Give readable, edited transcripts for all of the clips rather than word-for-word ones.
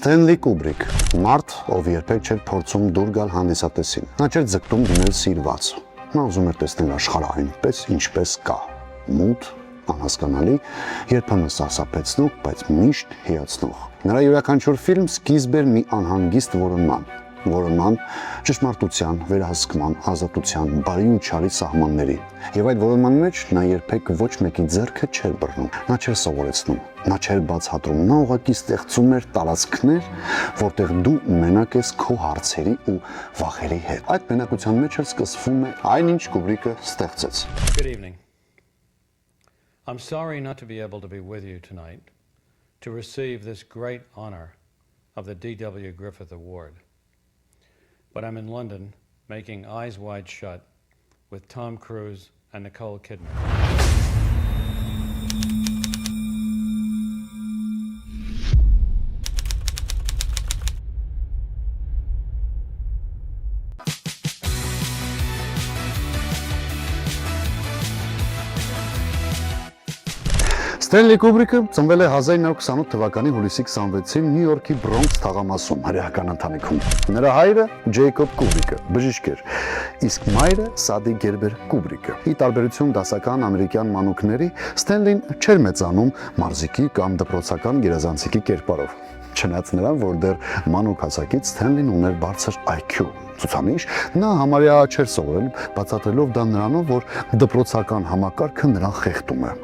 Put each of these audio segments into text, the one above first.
Ստենլի Կուբրիկ, մարդ, ով երբեք չէր փորձում դուր գալ հանդիսատեսին։ Նա չէր ձգտում լինել սիրված։ Նա ուզում էր տեսնել աշխարհը այնպես, ինչպես կա։ Մութ, անհասկանալի, երբեմն սարսափեցնող, բայց միշտ հիացնող։ Նրա յուրաքանչյուր ֆիլմ սկիզբ էր մի անհանգիստ որոնման, ճշմարտության, վերահսկման, ազատության, բարի ու չարի սահմանների։ Եվ այդ որոնման մեջ նա երբեք ոչ մեկի ձեռքը չէր բռնում, նա չէր սովորեցնում, նա չէր բացատրում, նա ուղղակի ստեղծում էր տարածքներ, որտեղ դու մենակ ես քո հարցերի ու վախերի հետ։ Այդ մենակության մեջ էլ սկսվում է այն, ինչ Կուբրիկը ստեղծեց։ Good evening. I'm sorry not to be able to be with you tonight to receive this great honor of the D.W. Griffith Award. But I'm in London making Eyes Wide Shut with Tom Cruise and Nicole Kidman. Ստենլի Կուբրիկը ծնվել է 1928 թվականի հուլիսի 26-ին Նյու Յորքի Բրոնքս թաղամասում, հրեական ընտանիքում։ Նրա հայրը Ջեյկոբ Կուբրիկը բժիշկ էր, իսկ մայրը Սադի Գերբեր Կուբրիկը։ Ի տարբերություն դասական ամերիկյան մանուկների, Ստենլին չէր մեծանում մարզիկի կամ դպրոցական գերազանցիկի կերպարով։ Չնայած նրան, որ դեռ մանուկ հասակից Ստենլին ուներ բարձր IQ ցուցանիշ, նա համարյա չէր սովորել, բացատրելով դա նրանով, որ դպրոցական համակարգը նրան խեղդում է։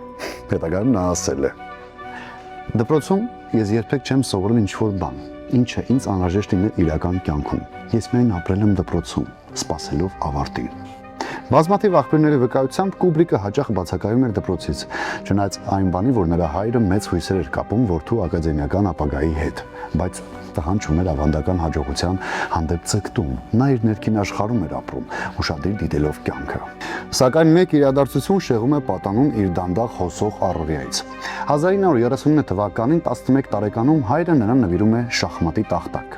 Հետագայում նա ասել է. դպրոցում ես երբեք չեմ սովորել ինչ-որ բան, ինչը ինձ անհրաժեշտ լիներ իրական կյանքում։ Ես միայն ապրել եմ դպրոցում, սպասելով ավարտին։ Բազմաթիվ աղբյուրների վկայությամբ Կուբրիկը հաճախ բացակայում էր դպրոցից, չնայած այն բանի, որ նրա հայրը մեծ հույսեր էր կապում որդու ակադեմիական ապագայի հետ, բայց տղան չուներ ավանդական հաջողության հանդեպ ձգտում, նա իր ներքին աշխարհում էր ապրում, ուշադիր դիտելով կյանքը։ Սակայն մեկ իրադարձություն շեղում է պատանում իր դանդաղ հոսող առօրյայից։ 1939 թվականին 11 տարեկանում հայրը նրան նվիրում է շախմատի տախտակ։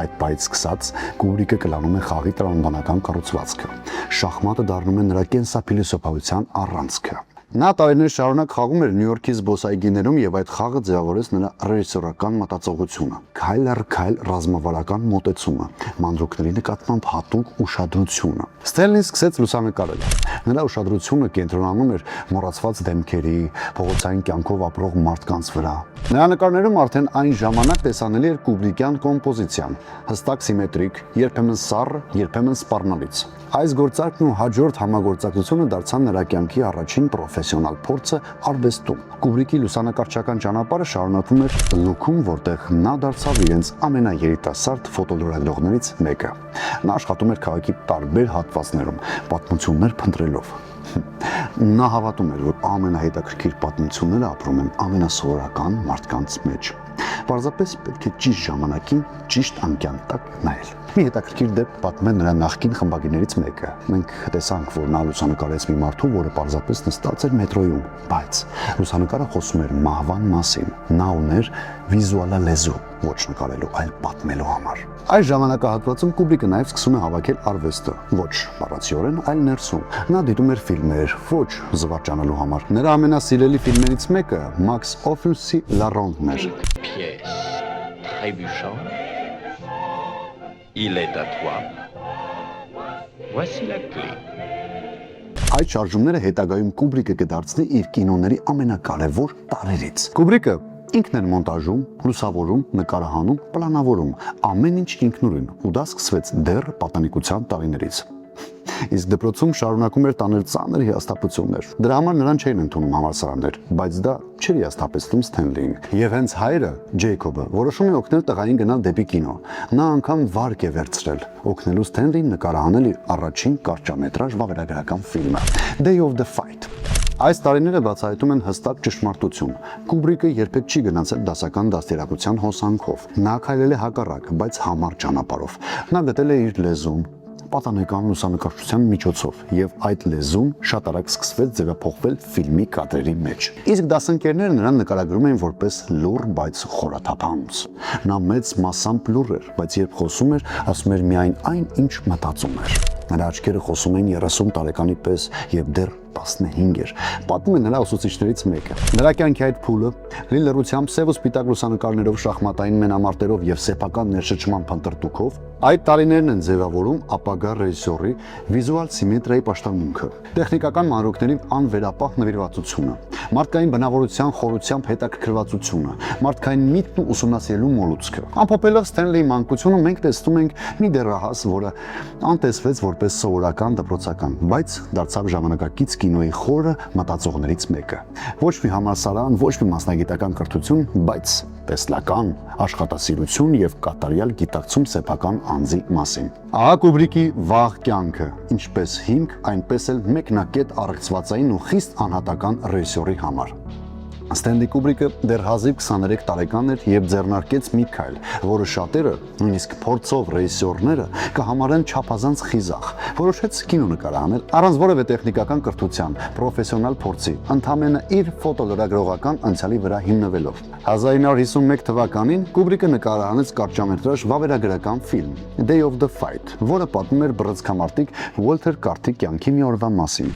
Այդ պայից սկսած Կուբրիկը կլանում է խաղի տրամաբանական կառուցվածքը։ Շախմատը դառնում է նրա կենսափիլիսոփայության առանցքը։ Նա տարիներ շարունակ խաղում էր Նյու Յորքի զբոսայգիներում եւ այդ խաղը ձևավորեց նրա ռեժիսորական մտածողությունը, քայլ առ քայլ ռազմավարական մոտեցումը, մանրուքների նկատմամբ հատուկ ուշադրությունը։ Ստենլին սկսեց լուսանկարել։ Նրա ուշադրությունը կենտրոնանում էր մոռացված դեմքերի, փողոցային կյանքով ապրող մարդկանց վրա։ Նրա նկարներում արդեն այն ժամանակ տեսանելի էր կուբրիկյան կոմպոզիցիան, հստակ սիմետրիկ, երբեմն սառը, երբեմն սպառնալից։ Այս գործարքն ու հաջորդ համագործակցությունը դարձան նրա կյանքի առաջին պրոֆեսիոնալ փորձը արվեստում։ Կուբրիկի լուսանկարչական ճանապարհը շարունակվում էր Լուքում, որտեղ նա դարձավ իրենց ամենաերիտասարդ ֆոտոլրագրողներից մեկը։ Նա աշխատում էր քաղաքի տարբեր հատվածներում, պատմություններ փնտրելով։ Նա հավատում էր, որ ամենահետաքրքիր պատմությունները ապրում են ամենասովորական մարդկանց մեջ։ Պարզապես պետք է ճիշտ ժամանակին, ճիշտ անկյան տակ նայել։ Մի հետաքրքիր դեպք պատմել նրա նախկին խմբագիրներից մեկը։ Մենք տեսանք, որ նա լուսանկարեց մի մարդու, որը պարզապես նստած էր մետրոյում, բայց լուսանկարը խոսում էր մահվան մասին։ Նա ուներ վիզուալալեզու, ոչ նկարելու, այլ պատմելու համար։ Այս ժամանակահատվածում Կուբրիկը նաև սկսում է հավաքել արվեստը, ոչ բառացիորեն, այլ ներսում։ Նա դիտում էր ֆիլմեր, ոչ զվարճանալու համար։ Նրա ամենասիրելի ֆիլմերից մեկը Մաքս Օֆելսի La Ronde-ն էր։ Il est à toi. Voici la clé. Այդ շարժումները հետագայում Կուբրիկը կդարձնի իր կինոների ամենակարևոր տարրերից։ Կուբրիկը ինքն էր մոնտաժում, լուսավորում, նկարահանում, պլանավորում, ամեն ինչ ինքնուրույն, ու դա սկսվեց դեռ պատանեկության տարիներից։ Իսկ դպրոցում շարունակում էր տանել ծանր հիասթափություններ։ Դրա համար նրան չէին ընդունում համալսարաններ, բայց դա չէր հիասթափեցնում Ստենլիին։ Եվ հենց հայրը, Ջեյկոբը, որոշում է օգնել տղային գնալ դեպի կինո։ Նա անգամ վարկ է վերցրել, օգնելու Ստենլիին նկարահանել իր առաջին կարճամետրաժ վավերագրական ֆիլմը Day of the Fight։ Այս տարիները բացահայտում են հստակ ճշմարտություն։ Կուբրիկը երբեք չի գնացել դասական դաստիարակության հոսանքով։ Նա քայլել է հակառակ, բայց համառ ճանապարհով։ Նա գտել է իր լեզուն, պատանեկան լուսանկարչության միջոցով, եւ այդ լեզուն շատ արագ սկսվեց ձևափոխվել ֆիլմի կադրերի մեջ։ Իսկ դասընկերները նրան նկարագրում էին որպես լուռ, բայց խորաթափանց։ Նա մեծ մասամբ լուռ էր, բայց երբ խոսում էր, ասում էր միայն այն, ինչ մտածում էր։ Նրա աչքերը խոսում էին 30 տարեկանի պես եւ դեռ 15 էր։ Պատմում է նրա ուսուցիչներից մեկը։ Նրա կյանքի այդ փուլը լի լրությամբ սև ու սպիտակ լուսանկարներով, շախմատային մենամարտերով եւ սեփական ներշնչման փնտրտուքով այդ տարիներն են ձևավորում ապագա ռեժիսորի վիզուալ սիմետրիայի պաշտամունքը, տեխնիկական մանրուքների անվերապահ նվիրվածությունը, մարդկային բնավորության խորությամբ հետաքրքրվածությունը, մարդկային միտքն ու ուսումնասիրելու մոլուցքը։ Ամփոփելով Ստենլեի մանկությունը մենք տեսնում ենք մի դեռահաս, որը անտեսվեց որպես սովորական դպրոցական, բայց դարձավ ժամանակակից կինոյի խորը մտածողներից մեկը։ Ոչ մի համալսարան, ոչ մի մասնագիտական կրթություն, բայց տեսլական աշխատասիրություն եւ կատարյալ գիտակցում սեփական անձի մասին։ Ահա Կուբրիկի վաղ կյանքը, ինչպես հիմք, այնպես էլ մեկնակետ առողջվածային ու խիստ անհատական ռեժիսորի համար։ Ստենլի Կուբրիկը դեռ հազիվ 23 տարեկան էր եւ ձեռնարկեց մի քայլ, որը շատերը, նույնիսկ փորձով ռեժիսորները, կհամարեն չափազանց խիզախ։ Որոշեց կինո նկարահանել առանց որևէ տեխնիկական կրթության, պրոֆեսիոնալ փորձի, ընդամենը իր ֆոտոլրագրողական անցյալի վրա հիմնվելով։ 1951 թվականին Կուբրիկը նկարահանեց կարճամետրաժ վավերագրական ֆիլմ Day of the Fight, որը պատմում էր բռնցքամարտիկ Ուոլթեր Կարթի կյանքի մի օրվա մասին։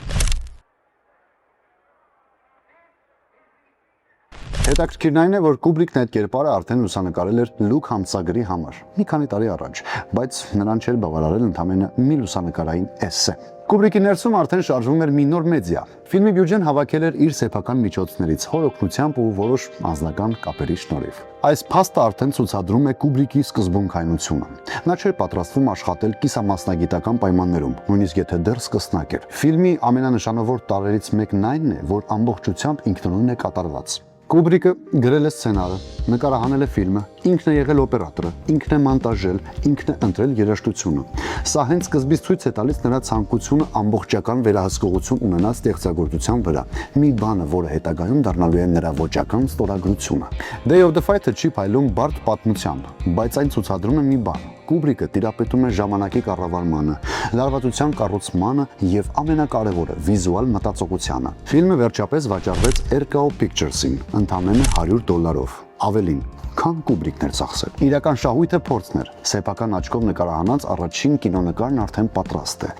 Հետաքրքիրն այն է, որ Կուբրիկն այդ կերպարը արդեն լուսանկարել էր Լուկ համցագրի համար, մի քանի տարի առաջ, բայց նրան չէր բավարարել ընդամենը մի լուսանկարային էսսե։ Կուբրիկի ներսում արդեն շարժվում էր մի նոր մեդիա։ Ֆիլմի բյուջեն հավաքել էր իր սեփական միջոցներից, հոր օգնությամբ ու որոշ անձնական կապերի շնորհիվ։ Այս փաստը արդեն ցուցադրում է Կուբրիկի սկզբունքայնությունը։ Նա չէր պատրաստվում աշխատել կիսամասնագիտական պայմաններում, նույնիսկ եթե դեռ սկսնակ էր։ Ֆիլմի ամենանշանավոր տարրերից մեկն այն է, որ ամբողջությամբ ինքնուրույն է կատարված։ Կուբրիկը գրել է սցենարը, նկարահանել է ֆիլմը, ինքն է եղել օպերատորը, ինքն է մոնտաժել, ինքն է ընտրել երաժշտությունը։ Սա հենց սկզբից ցույց է տալիս նրա ցանկությունը ամբողջական վերահսկողություն ունենալ ստեղծագործության վրա, մի բանը, որը հետագայում դառնալու է նրա ոճական ստորագրությունը։ Day of the Fight-ը չի փայլում բարդ պատմությամբ, բայց այն ցուցադրում է մի բան։ Կուբրիկը տիրապետում է ժամանակի կառավարմանը, լարվածության կառուցմանը եւ ամենակարևորը վիզուալ մտածողությանը։ Ֆիլմը վերջապես վաճառվեց RKO Pictures-ին ընդամենը $100, ավելին, քան Կուբրիկն էր ծախսել։ Իրական շահույթը փորձն էր։ Սեփական աչքով նկարահանած առաջին կինոնկարն արդեն պատրաստ է։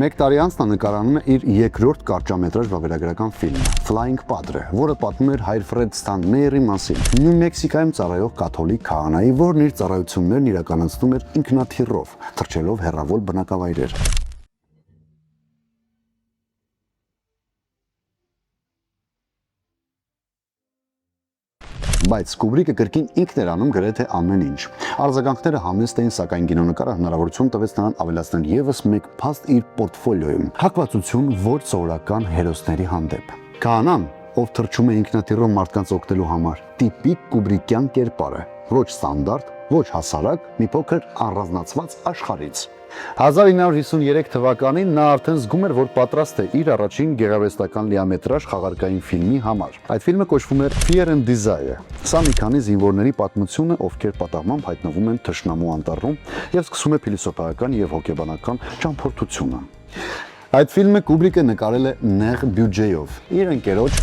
Մեկ տարի անց նա նկարահանում է իր երկրորդ կարճամետրաժ վավերագրական ֆիլմը Flying Padre, որը պատմում էր հայր Ֆրեդ Ստանմեյերի մասին, Նյու Մեքսիկայում ծառայող կաթոլիկ քահանայի, որն իր ծառայություններն իրականացնում էր ինքնաթիռով, թռչելով հեռավոր բնակավայրեր։ Բայց Կուբրիկը կրկին ինքն էր անում գրեթե ամեն ինչ։ Արձագանքները համեստ էին, սակայն կինոնկարը հնարավորություն տվեց նրան ավելացնել եւս մեկ փաստ իր պորտֆոլիոյում՝ հակվածություն ոչ սովորական հերոսների հանդեպ։ Քահանան, ով թռչում է ինքնաթիռով մարդկանց օգնելու համար, տիպիկ կուբրիկյան կերպար է, ոչ ստանդարտ, ոչ հասարակ, մի փոքր առանձնացված աշխարհից։ 1953 թվականին նա արդեն զգում էր, որ պատրաստ է իր առաջին գեղարվեստական լիամետրաժ խաղարկային ֆիլմի համար։ Այդ ֆիլմը կոչվում էր Fear and Desire։ Սա մի քանի զինվորների պատմությունը, ովքեր պատահմամբ հայտնվում են թշնամու անտառում եւ սկսում է փիլիսոփայական եւ հոգեբանական ճամփորդությունը։ Այդ ֆիլմը Կուբրիկը նկարել է նեղ բյուջեով, իր ընկերոջ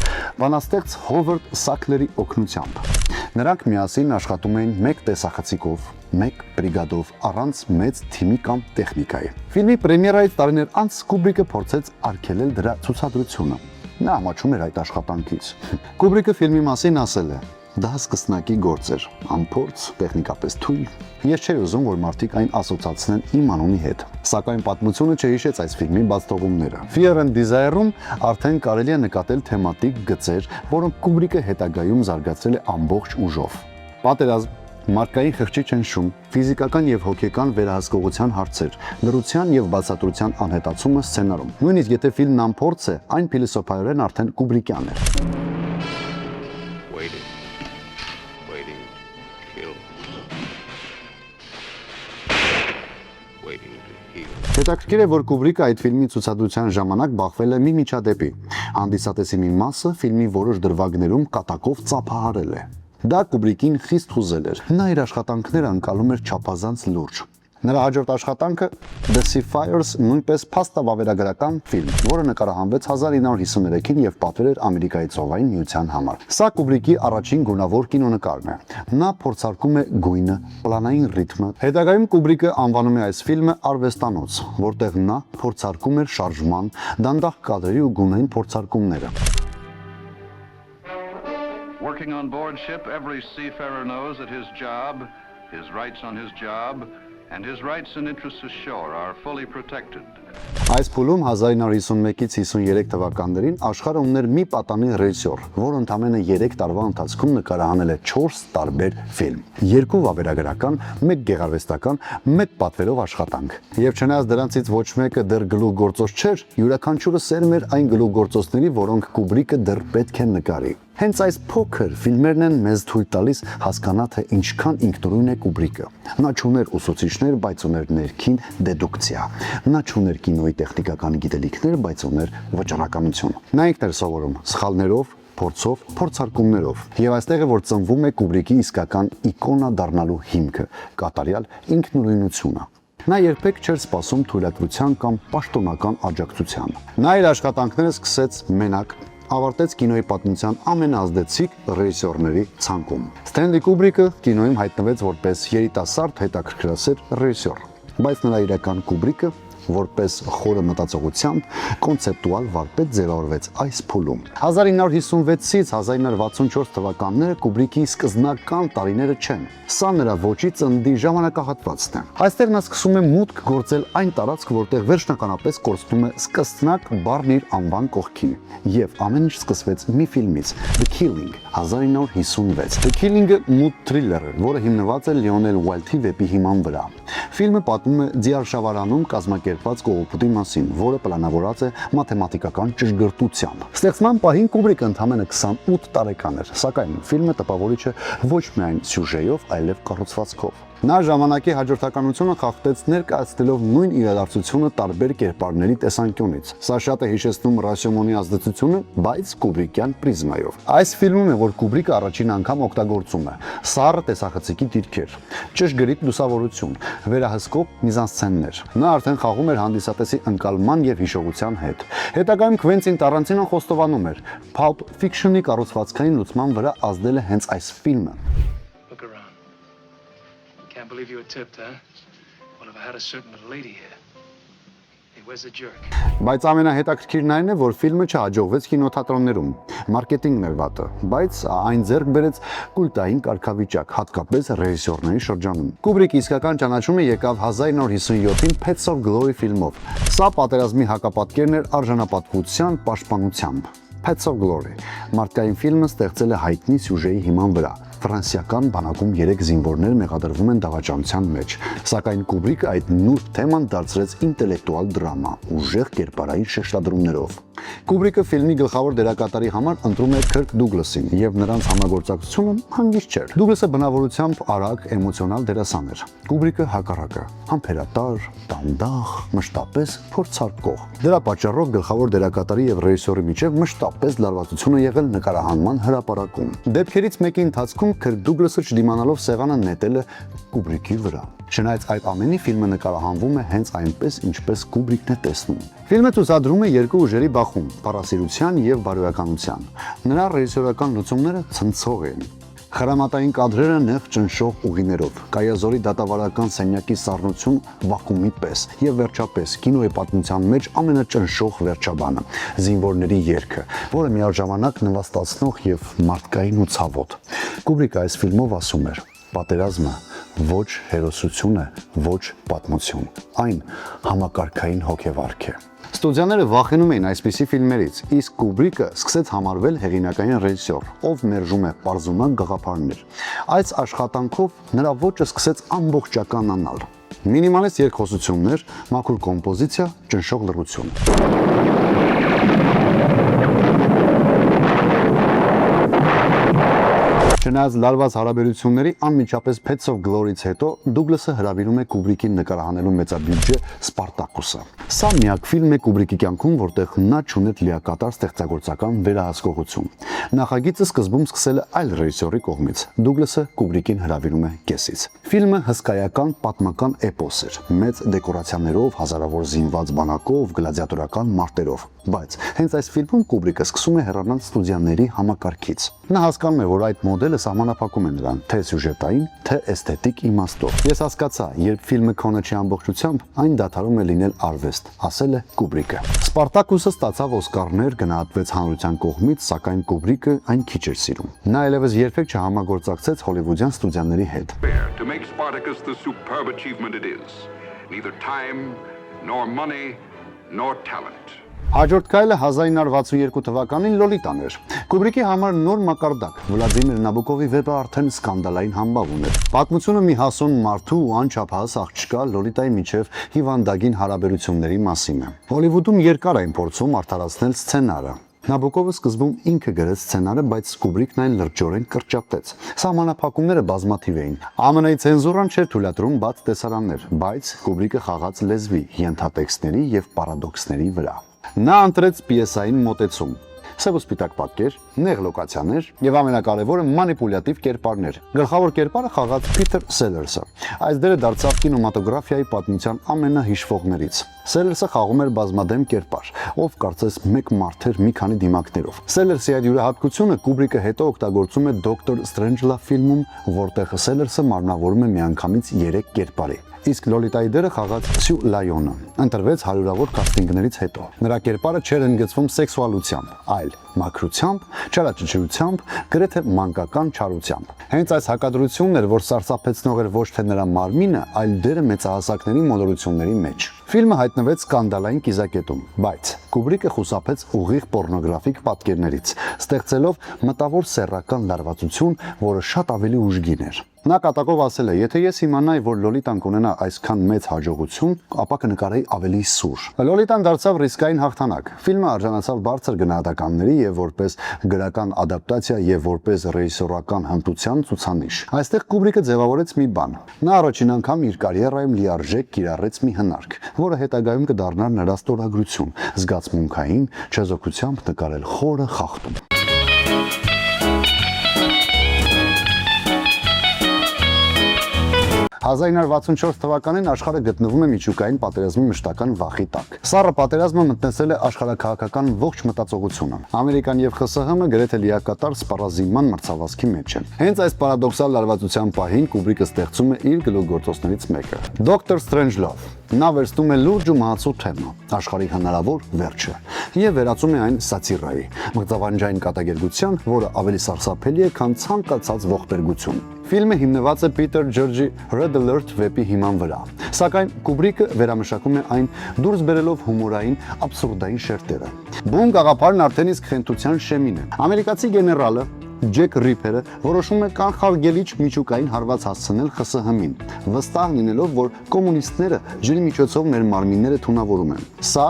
բանաստեղծ Հովարդ Սաքլերի օգնությամբ։ Նրանք միասին աշխատում էին մեկ տեսախցիկով, մեկ բրիգադով, առանց մեծ թիմի կամ տեխնիկայի։ Ֆիլմի պրեմիերայից տարիներ անց Կուբրիկը փորձեց արգելել դրա ցուցադրությունը։ Նա ամաչում էր այդ աշխատանքից։ Կուբրիկը ֆիլմի մասին ասել է. Դա սկսնակի գործ էր, անփորձ, տեխնիկապես թույլ։ Ես չէի ուզում, որ մարդիկ այն ասոցացնեն իմ անունի հետ։ Սակայն պատմությունը չհիշեց այս ֆիլմի բացթողումները։ Fear and Desire-ում արդեն կարելի է նկատել թեմատիկ գծեր, որոնք Կուբրիկը հետագայում զարգացրել է ամբողջ ուժով։ Պատերազմ, մարդկային խղճի ճնշում, ֆիզիկական եւ հոգեկան վերահսկողության հարցեր, լրության եւ բացատրության անհետացումը սցենարում։ Նույնիսկ եթե ֆիլմն անփորձ է, այն փիլիսոփայորեն արդեն Կուբրիկյան է։ Հետաքրքիր է, որ Կուբրիկը այդ ֆիլմի ցուցադրության ժամանակ բախվել է մի միջադեպի։ Հանդիսատեսի մի մասը ֆիլմի որոշ դրվագներում կատակով ծափահարել է։ Դա Կուբրիկին խիստ հուզել էր։ Նա իր աշխատանքները անցալում էր չափազանց լուրջ։ Նրա հաջորդ աշխատանքը The Seafarers նույնպես փաստավավերագրական ֆիլմ, որը նկարահանվեց 1953-ին եւ պատվել էր Ամերիկայի ծովային միության համար։ Սա Կուբրիկի առաջին գունավոր կինոնկարն է։ Նա փորձարկում է գույնը, պլանային ռիթմը։ Հետագայում Կուբրիկը անվանում է այս ֆիլմը արվեստանոց, որտեղ նա փորձարկում էր շարժման, դանդաղ կադրերի ու գունային փորձարկումները։ Working on board ship, every seafarer knows that his job, his rights on his job, and his rights and interests ashore are fully protected. Այս փուլում 1951-ից 53 թվականներին աշխարհը ուներ մի պատանի ռեժիսոր, որը ընդամենը 3 տարվա ընթացքում նկարահանել է 4 տարբեր ֆիլմ, 2 վավերագրական, 1 գեղարվեստական, 1 պատվերով աշխատանք։ Եվ չնայած դրանցից ոչ մեկը դեռ գլուխգործոց չէր, յուրաքանչյուրը սերմ էր այն գլուխգործոցների, որոնք Կուբրիկը դեռ պետք է նկարի։ Հենց այս փոքր ֆիլմերն են մեզ թույլ տալիս հասկանալ, թե ինչքան ինքնուրույն է Կուբրիկը։ Նա չուներ ուսուցիչներ, բայց ուներ ներքին դեդուկցիա։ Նա չուներ կինոյի տեխնիկական գիտելիքներ, բայց ուներ վճռականություն։ Նա ինքն էր սովորում սխալներով, փորձով, փորձարկումներով։ Եվ այստեղ է, որ ծնվում է Կուբրիկի իսկական իկոնա դառնալու հիմքը՝ կատարյալ ինքնուրույնությունը։ Նա երբեք չէր սպասում թույլատրության կամ պաշտոնական աջակցության։ Նա իր աշխատանքները սկսեց մենակ, ավարտեց կինոյի պատմության ամենազդեցիկ ռեժիսորների ցանկում։ Սթենլի Կուբրիկը կինոյում հայտնվեց որպես երիտասարդ հետաքրքրասեր ռեժիսոր, բայց նրա իրական Կուբրիկը որպես խորը մտածողությամբ կոնցեպտուալ վարպետ ձևավորվեց այս փուլում։ 1956-ից 1964 թվականները Կուբրիկի սկզբնական տարիները չեն։ Սա նրա ոճի ծննդի ժամանակահատվածն է։ Այստեղ նա սկսում է մուտք գործել այն տարածք, որտեղ վերջնականապես կորցնում է սկսնակ բառն իր անվան կողքին։ Եվ ամեն ինչ սկսվեց մի ֆիլմից՝ The Killing 1956։ The Killing-ը մութ թրիլեր է, որը հիմնված է Լիոնել Ուայլթի վեպի հիման վրա։ Ֆիլմը պատմում է ձիարշավարանում կազմակերպված կողոպուտի մասին, որը պլանավորված է մաթեմատիկական ճշգրտությամբ։ Ստեղծման պահին Կուբրիկը ընդամենը 28 տարեկան էր, սակայն ֆիլմը տպավորիչ է ոչ միայն սյուժեով, այլև կառուցվածքով։ Նա ժամանակի հաջորդականությունը խախտեց ներկայացնելով նույն իրադարձությունը տարբեր կերպարների տեսանկյունից։ Սա շատ է հիշեցնում Ռաշոմոնի ազդեցությունը, բայց Կուբրիկյան պրիզմայով։ Այս ֆիլմում է, որ Կուբրիկը առաջին անգամ օգտագործում է սառը տեսախցիկի դիրքեր, ճշգրիտ լուսավորություն, վերահսկող միզանսցեններ։ Նա արդեն խաղում էր հանդիսատեսի ընկալման եւ հիշողության հետ։ Հետագայում Քվենտին Տարանտինոն խոստովանում էր. Pulp Fiction-ի կառուցվածքային լուծման վրա ազդել է հենց այս ֆիլմը։ Can't believe you were tipped, huh? Well, if I had a certain little lady here. Hey, where's the jerk? Բայց ամենահետաքրքիրն այն է, որ ֆիլմը չհաջողվեց կինոթատրոններում։ Մարքեթինգն էր վատը, բայց այն ձեռք բերեց կուլտային կարգավիճակ, հատկապես ռեժիսորների շրջանում։ Կուբրիկի իսկական ճանաչումը եկավ 1957-ին Pets of Glory ֆիլմով։ Սա պատերազմի հակապատկերն էր արժանապատվության պաշտպանությամբ։ Pets of Glory մարդկային ֆիլմը ստեղծել է հայտնի սյուժեի հիման վրա։ Ֆրանսիական բանակում 3 զինվորներ մեղադրվում են դավաճանության մեջ, սակայն Կուբրիկը այդ նուրբ թեման դարձրեց ինտելեկտուալ դրամա, ուժեղ կերպարային շեշտադրումներով։ Կուբրիկը ֆիլմի գլխավոր դերակատարի համար ընտրում է Քըրք Դուգլասին, եւ նրանց համագործակցությունը հանգիստ չէր։ Դուգլասը բնավորությամբ արագ էմոցիոնալ դերասան էր։ Կուբրիկը հակառակը, համբերատար, դանդաղ, մշտապես փորձարկող։ Դրա պատճառով գլխավոր դերակատարի եւ ռեժիսորի միջև մշտապես լարվածություն է եղել նկարահանման հրապարակում։ Դեպքերից մեկի ընթացքում Քըրք Դուգլասը չդիմանալով սեղանը նետել է Կուբրիկի վրա։ Չնայած այդ ամենի ֆիլմը նկարահանվում է հենց այնպես, ինչպես Կուբրիկն է տեսնում։ Ֆիլմը ցուցադրում է երկու ուժերի բախում՝ պարասիրության եւ բարոյականության։ Նրա ռեժիսորական լուծումները ցնցող են։ Խրամատային կադրերը նեղ ճնշող ուղիներով, կայազորի դատավարական սենյակի սառնություն վակուումի պես եւ վերջապես կինոյի պատմության մեջ ամենաճնշող վերջաբանը՝ զինվորների երգը, որը միաժամանակ նվաստացնող եւ մարդկային ու ցավոտ։ Կուբրիկը այս ֆիլմով ասում էր. պատերազմը ոչ հերոսություն է, ոչ պատմություն, այն համակարգային հոգեվարք է։ Ստուդիաները վախենում էին այսպիսի ֆիլմերից, իսկ Կուբրիկը սկսեց համարվել հեղինակային ռեժիսոր, ով մերժում է պարզունակ գաղափարներ։ Այս աշխատանքով նրա ոճը սկսեց ամբողջականանալ։ Մինիմալիստ երկխոսություններ, մաքուր կոմպոզիցիա, ճնշող լռություն։ Չնայած լարված հարաբերությունների անմիջապես Pets of Glory-ից հետո Դուգլասը հրավիրում է Կուբրիկին նկարահանելու մեծաբյուջե Սպարտակուսը։ Սա միակ ֆիլմն է Կուբրիկի կյանքում, որտեղ նա չուներ լիակատար ստեղծագործական վերահսկողություն։ Նախագիծը սկզբում սկսել է այլ ռեժիսորի կողմից։ Դուգլասը Կուբրիկին հրավիրում է կեսից։ Ֆիլմը հսկայական պատմական էպոս էր, մեծ դեկորացիաներով, հազարավոր զինված բանակով, գլադիատորական մարտերով, բայց հենց այս ֆիլմում Կուբրիկը սկսում է հեռանալ ստուդիաների համակարգից։ Նա հասկանում է, որ այդ մոդելը սահմանափակում է նրան թե սյուժետային, թե էսթետիկ իմաստով։ Ես հասկացա, երբ ֆիլմը քոնը չի ամբողջությամբ, այն դադարում է լինել արվեստ, ասել է Կուբրիկը։ Սպարտակուսը ստացավ Օսկարներ, գնահատվեց հանրության կողմից, սակայն Կուբրիկը այն քիչ էր սիրում։ Նա այլևս երբեք չհամագործակցեց հոլիվուդյան ստուդիաների հետ։ To make Spartacus the superb achievement it is. Neither time, nor money, nor talent. Հաջորդ քայլը 1962 թվականին Լոլիտան էր։ Կուբրիկի համար նոր մակարդակ։ Վլադիմիր Նաբոկովի վեպը արդեն սկանդալային համբավ ուներ։ Պատմությունը մի հասուն մարդու ու անչափահաս աղջկա Լոլիտայի միջև հիվանդագին հարաբերությունների մասին է։ Հոլիվուդում երկար էին փորձում արդարացնել սցենարը։ Նաբոկովը սկզբում ինքը գրեց սցենարը, բայց Կուբրիկն այն լրջորեն կրճատեց։ Սահմանափակումները բազմաթիվ էին։ ԱՄՆ-ի ցենզուրան չէր թույլատրում բաց տեսարաններ, բայց Կուբրիկը խաղաց լեզվի, ենթատեքստների եւ պարադոքսների վրա։ Նա ընտրեց պիեսային մոտեցում։ Սև ու սպիտակ պատկեր, նեղ լոկացիաներ եւ ամենակարևորը մանիպուլյատիվ կերպարներ։ Գլխավոր կերպարը խաղաց Փիթեր Սելերսը։ Այս դերը դարձավ կինեմատոգրաֆիայի պատմության ամենահիշվողներից։ Սելերսը խաղում էր բազմադեմ կերպար, ով կարծես մեկ մարդ էր մի քանի դիմակներով։ Սելերսի այդ յուրահատկությունը Կուբրիկը հետո օգտագործում է Դոկտոր Ստրենջլավ ֆիլմում, որտեղ Սելերսը մարմնավորում է միանգամից 3 կերպարի։ Իսկ Լոլիտայի դերը խաղաց Սյու Լայոնը ընտրվեց հարյուրավոր կաստինգներից հետո։ Նրա կերպարը չէր ընդգծվում սեքսուալությամբ, այլ մաքրությամբ, չարաճճիությամբ, գրեթե մանկական չարությամբ։ Հենց այս հակադրությունն էր, որ սարսափեցնող էր ոչ թե նրա մարմինը, այլ դերը մեծահասակների մոլորությունների մեջ։ Ֆիլմը հայտնվեց սկանդալային կիզակետում, բայց Կուբրիկը խուսափեց ուղիղ պորնոգրաֆիկ պատկերներից, ստեղծելով մտավոր սեռական լարվածություն, որը շատ ավելի ուժգին էր։ Նա կատակով ասել է. «Եթե ես իմանայի, որ Լոլիտան կունենա այսքան մեծ հաջողություն, ապա կնկարեի ավելի սուր»։ Լոլիտան դարձավ ռիսկային հաղթանակ։ Ֆիլմը արժանացավ բարձր գնահատականների եւ որպես գրական ադապտացիա եւ որպես ռեժիսորական հմտության ցուցանիշ։ Այստեղ Կուբրիկը ձևավորեց մի բան։ Նա առաջին անգամ իր կարիերայում լիարժեք կիրառեց մի հնարք, որը հետագայում կդառնար նրա ստորագրություն՝ զգացմունքային չեզոքությամբ նկարել խորը խախտում։ 1964 թվականին աշխարհը գտնվում է միջուկային պատերազմի մշտական վախի տակ։ Սառը պատերազմը մտնեցել է աշխարհաքաղաքական ողջ մտածողությունը։ Ամերիկան եւ ԽՍՀՄ գրեթե լիակատար սպառազինման մրցավազքի մեջ են։ Հենց այս պարադոքսալ լարվածության պահին Կուբրիկը ստեղծում է իր գլուխգործոցներից մեկը՝ Դոկտոր Ստրենջլավ։ Նա վերցնում է լուրջ ու մահացու թեմա՝ աշխարհի հնարավոր վերջը, եւ վերածում է այն սատիրայի, մղձավանջային կատակերգության, որը ավելի սարսափելի է, քան ցանկացած ողբերգություն։ Ֆիլմը հիմնված է Պիտեր Ջորջի Red Alert վեպի հիման վրա, սակայն Կուբրիկը վերամշակում է այն դուրս բերելով հումորային աբսուրդային շերտերը։ Բուն գաղափարն արդեն իսկ խենթության շեմին է։ Ամերիկացի գեներալը Ջեք Ռիփերը որոշում է կանխարգելիչ միջուկային հարված հասցնել ԽՍՀՄ-ին, վստահ լինելով, որ կոմունիստները ջրի միջոցով մեր մարմինները թունավորում են։ Սա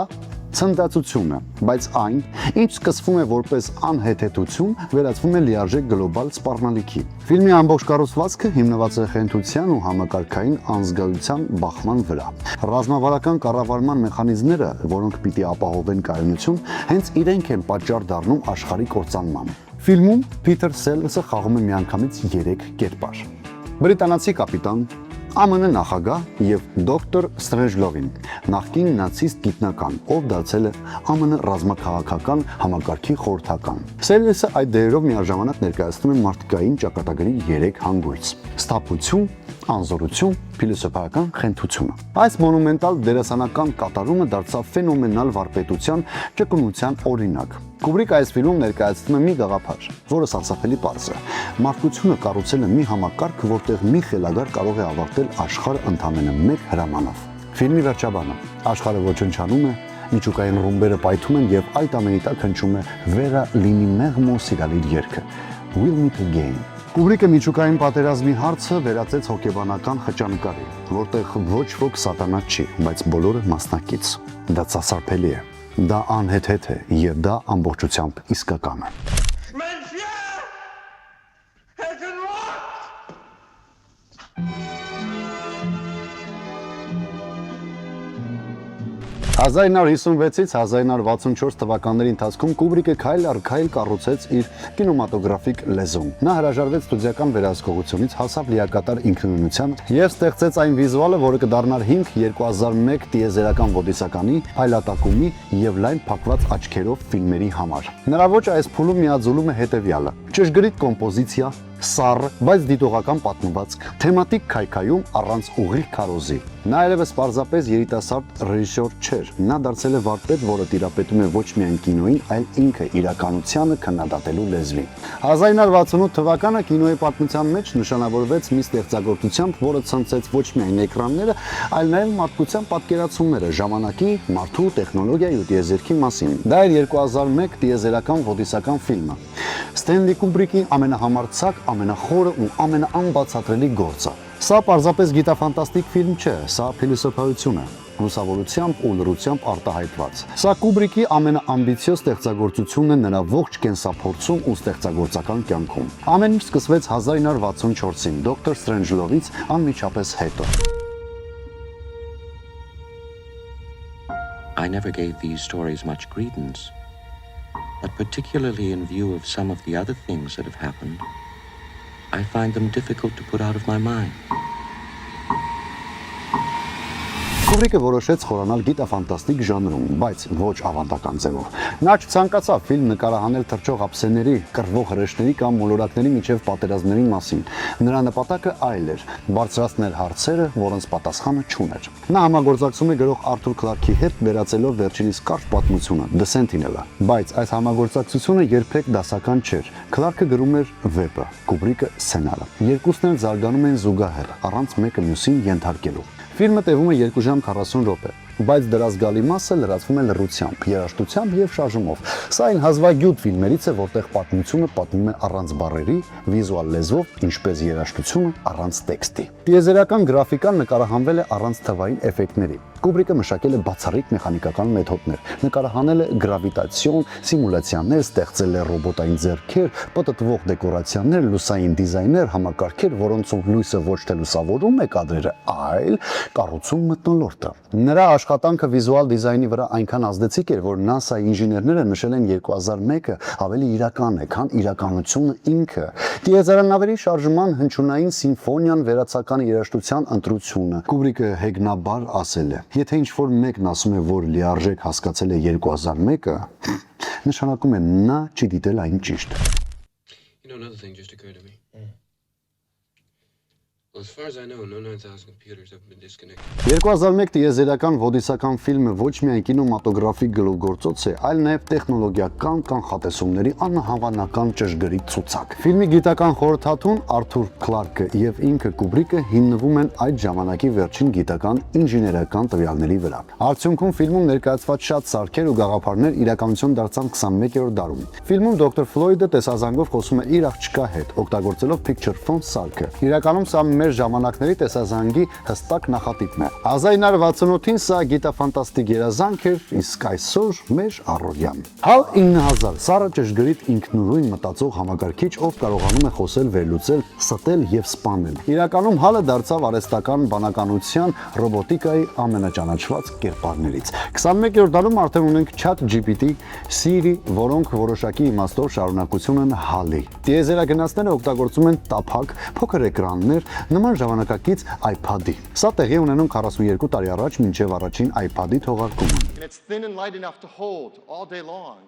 ցնդացություն է, բայց այն, ինչ սկսվում է որպես անհեթեթություն, վերածվում է լիարժեք գլոբալ սպառնալիքի։ Ֆիլմի ամբողջ կառուցվածքը հիմնված է խենթության ու համակարգային անզգայության բախման վրա։ Ռազմավարական կառավարման մեխանիզմները, որոնք պիտի ապահովեն կայունություն, հենց իրենք են պատճառ դառնում աշխարհի կործանման։ Ֆիլմում Փիթեր Սելերսը խաղում է միանգամից 3 կերպար։ Բրիտանացի կապիտան, ԱՄՆ նախագահ եւ Դոկտոր Ստրենջլովին, նախկին նացիստ գիտնական, ով դարձել է ԱՄՆ ռազմաքաղաքական համակարգի խորհրդական։ Սելերսը այդ դերերով միաժամանակ ներկայացնում է մարդկային ճակատագրի 3 հանգույց՝ սթափություն, անզորություն, փիլիսոփայական խենթությունը։ Այս մոնումենտալ դերասանական կատարումը դարձավ ֆենոմենալ վարպետության ճկունության օրինակ։ Կուբրիկը այս ֆիլմում ներկայացնում է մի գաղափար, որը սարսափելի պարզ է։ Մարդկությունը կառուցել է մի համակարգ, որտեղ մի խելագար կարող է ավարտել աշխարհը ընդամենը 1 հրամանով։ Ֆիլմի վերջաբանը աշխարհը ոչնչանում է, միջուկային ռումբերը պայթում են եւ այդ ամենի տակ հնչում է Վերա Լինի Մեղմո Սիրալիր երգը We'll Meet Again։ Կուբրիկը միջուկային պատերազմի հարցը վերածեց հոգեբանական խճանկարի, որտեղ ոչ ոք սատանա չի, բայց բոլորը մասնակից։ Դա սարսափելի է, դա անհեթեթ է եւ դա ամբողջությամբ իսկական է։ 1956-ից 1964 թվականների ընթացքում Կուբրիկը քայլ առ քայլ կառուցեց իր կինեմատոգրաֆիկ լեզուն։ Նա հրաժարվեց ստուդիական վերահսկողությունից, հասավ լիակատար ինքնուրույնության եւ ստեղծեց այն վիզուալը, որը կդառնար հիմք 2001 տիեզերական ոդիսականի, փայլատակումի եւ լայն փակված աչքերով ֆիլմերի համար։ Նրա ոճը այս փուլում միաձուլում է հետեւյալը. ճշգրիտ կոմպոզիցիա, սառ, բայց դիտողական պատմվածք, թեմատիկ քայքայում առանց ուղիղ քարոզի։ Նա այլևս պարզապես երիտասարդ ռեժիսոր չէր, նա դարձել է վարպետ, որը տիրապետում է ոչ միայն կինոյին, այլ ինքը իրականությանը քննադատելու լեզվին։ 1968 թվականը կինոյի պատմության մեջ նշանավորվեց մի ստեղծագործությամբ, որը ցնցեց ոչ միայն էկրանները, այլ նաև մարդկության պատկերացումները ժամանակի, մարդու, տեխնոլոգիայի ու տիեզերքի մասին։ Դա էր 2001 տիեզերական ոդիսական ֆիլմը։ Ստենլի Կուբրիկի ամենահամարձակ, ամենախորը ու ամենաանբացատրելի գործը։ Սա պարզապես գիտաֆանտաստիկ ֆիլմ չէ, սա փիլիսոփայություն է, լուսավորությամբ ու լռությամբ արտահայտված։ Սա Կուբրիկի ամենաամբիցիոզ ստեղծագործությունն է նրա ողջ կենսափորձում ու ստեղծագործական կյանքում։ Ամեն ինչ սկսվեց 1964-ին Դոկտոր Սթրենջլովից անմիջապես հետո։ I never gave these stories much credence, but particularly in view of some of the other things that have happened, I find them difficult to put out of my mind. Կուբրիկը որոշեց խորանալ գիտաֆանտաստիկ ժանրում, բայց ոչ ավանդական ձևով։ Նա չցանկացավ ֆիլմ նկարահանել թռչող ափսեների, կռվող հրեշների կամ մոլորակների միջև պատերազմների մասին։ Նրա նպատակը այլ էր՝ բարձրացնել հարցերը, որոնց պատասխանը չուներ։ Նա համագործակցում է գրող Արթուր Քլարքի հետ, վերածելով վերջինիս կարճ պատմությունը The Sentinel-ը, բայց այս համագործակցությունը երբեք դասական չէր։ Քլարքը գրում էր վեպը, Կուբրիկը սցենարը։ Երկուսն էլ զարգանում են զուգահեռ, առանց մեկը մյուսին ենթարկելու։ Ֆիլմը տևում է 2 ժամ 40 րոպե, բայց դրա զգալի մասը լրացվում է լռությամբ, երաժշտությամբ եւ շարժումով։ Սա այն հազվագյուտ ֆիլմերից է, որտեղ պատմությունը պատմում է առանց բառերի, վիզուալ լեզվով, ինչպես երաժշտությունը առանց տեքստի։ Տիեզերական գրաֆիկան նկարահանվել է առանց թվային էֆեկտների։ Կուբրիկը մշակել է բացառիկ մեխանիկական մեթոդներ, նկարահանել է գրավիտացիոն սիմուլյացիաներ, ստեղծել է ռոբոտային ձեռքեր, պտտվող դեկորացիաներ, լուսային դիզայներ, համակարգեր, որոնցով լույսը ոչ թե լուսավորում է կադրերը, այլ կառուցում մթնոլորտը։ Նրա աշխատանքը վիզուալ դիզայնի վրա այնքան ազդեցիկ էր, որ NASA-ի ինժեներները նշել են 2001-ը ավելի իրական է, քան իրականությունը ինքը։ Տիեզերանավերի շարժման հնչյունային սիմֆոնիան վերացական երաժշտության ընտրությունը։ Կուբրիկը հեգնաբար ասել է. Եթե ինչ-որ մեկն ասում է, որ լիարժեք հասկացել է 2001-ը, նշանակում է նա չի դիտել այն ճիշտ։ You know, another thing just occurred to me. Well, as far as I know, no 9,000 computers have been disconnected. 2001 տիեզերական ոդիսական ֆիլմը ոչ միայն կինեմատոգրաֆիկ գլուխգործոց է, այլ նաև տեխնոլոգիական կանխատեսումների անհավանական ճշգրիտ ցուցակ։ Ֆիլմի գիտական խորհրդատուն Արթուր Քլարքը եւ ինքը Կուբրիկը հիմնվում են այդ ժամանակի վերջին գիտական ինժեներական տվյալների վրա։ Արդյունքում ֆիլմում ներկայացված շատ սարքեր ու գաղափարներ իրականություն դարձան 21-րդ դարում։ Ֆիլմում դոկտոր Ֆլոյդը տեսազանգով խոսում է իր աղջկա հետ, օգտագործելով picture phone սարքը։ Իրականում սա մեր ժամանակների տեսազանգի հստակ նախատիպն է։ 1968-ին սա գիտաֆանտաստիկ երազանք էր, իսկ այսօր մեր առօրյան։ HAL 9000 սառը ճշգրիտ ինքնուրույն մտածող համակարգիչ, ով կարողանում է խոսել, վերլուծել, ստել եւ սպանել։ Իրականում HAL-ը դարձավ արհեստական բանականության, ռոբոտիկայի ամենաճանաչված կերպարներից։ 21-րդ դարում արդեն ունենք ChatGPT, Siri, որոնք որոշակի իմաստով շարունակություն են HAL-ի։ Տիեզերագնացները օգտագործում են տափակ, փոքր էկրաններ, նման ժամանակակից iPad-ի։ Սա տեղի ունենում 42 տարի առաջ մինչև առաջին iPad-ի թողարկումը։ It's thin and light enough to hold all day long,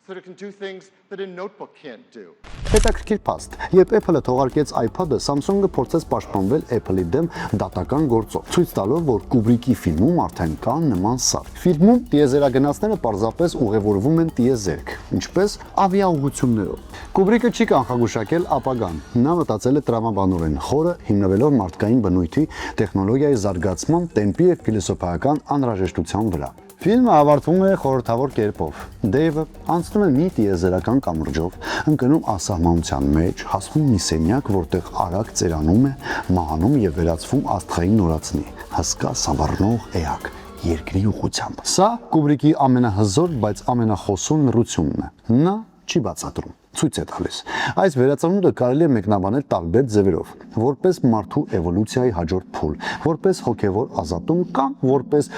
so it can do things that a notebook can't do. Հետաքրքիր փաստ։ Երբ Apple-ը թողարկեց iPad-ը, Samsung-ը փորձեց պաշտպանվել Apple-ի դեմ դատական գործով, ցույց տալով, որ Կուբրիկի ֆիլմում արդեն կա նման սարք։ Ֆիլմում տիեզերագնացները պարզապես ուղևորվում են տիեզերք, ինչպես ավիաուղղություններով։ Կուբրիկը չի կանխագուշակել ապագան։ Նա մտածել է տրամաբանորեն, խորը հիմնվելով մարդկային բնույթի, տեխնոլոգիայի զարգացման, տեմպի եւ փիլիսոփայական անհրաժեշտության վրա։ Ֆիլմը ավարտվում է խորհրդավոր կերպով։ Դեյվը անցնում է մի տիեզերական կամուրջով, ընկնում ասահմանության մեջ, հասնում մի սենյակ, որտեղ արագ ծերանում է, մահանում եւ վերածվում աստղային նորածնի, հսկա սավառնող էակ, երկրի ուղղությամբ։ Սա Կուբրիկի ամենահզոր, բայց ամենախոսուն լռությունն է։ Նա չի բացատրում։ ցույց է տալիս։ Այս վերածնունդը կարելի է մեկնաբանել տարբեր ձևերով՝ որպես մարդու էվոլյուցիայի հաջորդ փուլ, որպես հոգևոր ազատում կամ որպես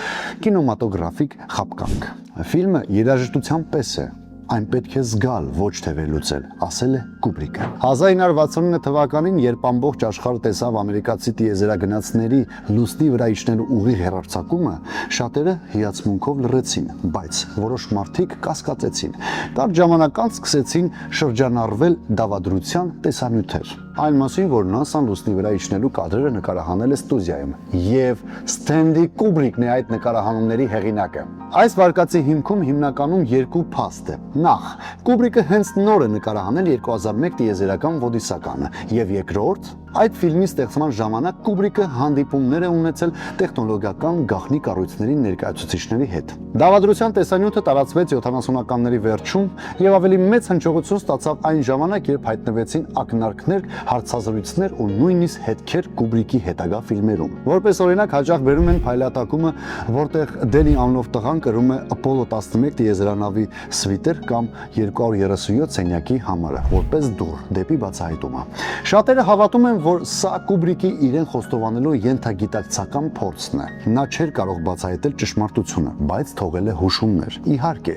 կինեմատոգրաֆիկ խապկանք։ Ֆիլմը երաժշտության պես է, այն պետք է զգալ, ոչ թե վերլուծել, ասել է Կուբրիկը։ 1969 թվականին, երբ ամբողջ աշխարհը տեսավ ամերիկացի տիեզերագնացների լուսնի վրա իջնելու ուղիղ հեռարձակումը, շատերը հիացմունքով լռեցին, բայց որոշ մարդիկ կասկածեցին։ Կարճ ժամանակ անց սկսեցին շրջանառվել դավադրության տեսանյութեր։ Այն մասին, որ ՆԱՍԱ-ն լուսնի վրա իջնելու կադրերը նկարահանել է ստուդիայում, եւ Ստենլի Կուբրիկն է այդ նկարահանումների հեղինակը։ Այս վարկածի հիմքում հիմնականում երկու փաստ է։ Նախ, Կուբրիկը հենց նոր է նկարահանել 2001 տիեզերական ոդիսականը, եւ երկրորդ, այդ ֆիլմի ստեղծման ժամանակ Կուբրիկը հանդիպումներ է ունեցել տեխնոլոգիական գաղտնի կառույցների ներկայացուցիչների հետ։ Դավադրության տեսանյութը տարածվեց 70-ականների վերջում եւ ավելի մեծ հնչողություն ստացավ այն ժամանակ, երբ հայտնվեցին ակնարկներ, հարցազրույցներ ու նույնիսկ հետքեր Կուբրիկի հետագա ֆիլմերում։ Որպես օրինակ հաճախ բերում են փայլատակումը, որտեղ Դենի անունով տղան կրում է Ապոլո 11 տիեզերանավի սվիտեր կամ 237 սենյակի համարը, որպես դուռ դեպի բացահայտումը։ Շատերը հավատում են, որ սա Կուբրիկի իրեն խոստովանելու ենթագիտակցական փորձն է։ Նա չէր կարող բացահայտել ճշմարտությունը, բայց թողել է հուշումներ։ Իհարկե,